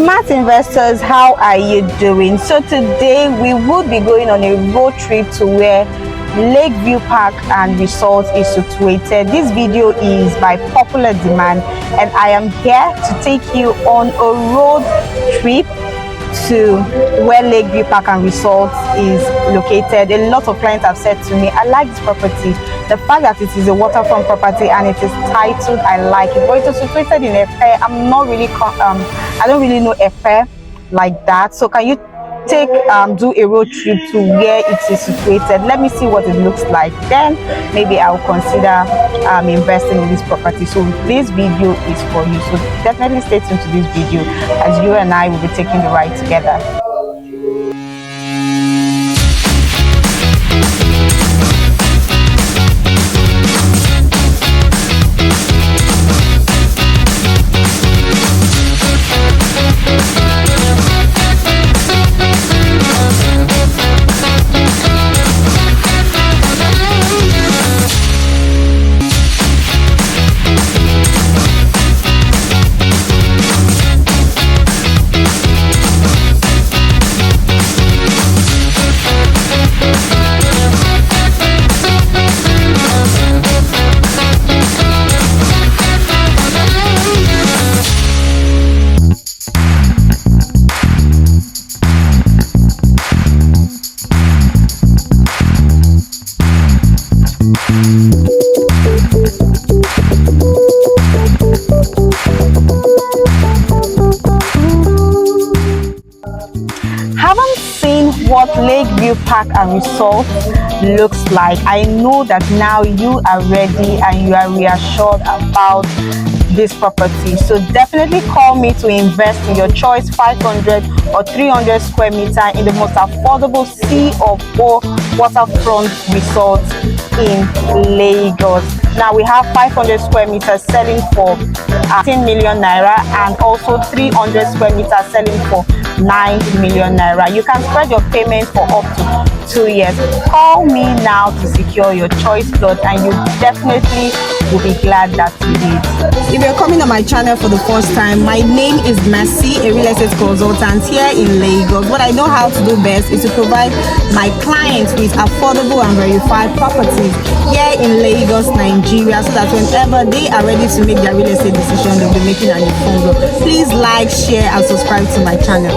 Smart investors, how are you doing? So today we will be going on a road trip to where Lakeview Park and Resort is situated. This video is by popular demand and I am here to take you on a road trip to where Lakeview Park and Resort is located. A lot of clients have said to me, I like this property. The fact that it is a waterfront property and it is titled, I like it. But it is situated in Efe. I don't really know Efe like that. So can you do a road trip to where it is situated? Let me see what it looks like. Then maybe I'll consider investing in this property. So this video is for you. So definitely stay tuned to this video as you and I will be taking the ride together. Haven't seen what Lakeview Park and Resort looks like. I know that now you are ready and you are reassured about this property. So definitely call me to invest in your choice 500 or 300 square meter in the most affordable C of O waterfront resort in Lagos. Now we have 500 square meters selling for 10 million naira and also 300 square meters selling for 9 million naira. You can spread your payment for up to 2 years. Call me now to secure your choice plot and you definitely will be glad that you did. If you're coming on my channel for the first time, my name is Mercy, a real estate consultant here in Lagos. What I know how to do best is to provide my clients with affordable and verified properties here in Lagos, Nigeria, so that whenever they are ready to make their real estate decision, they'll be making an informed. Please like, share and subscribe to my channel.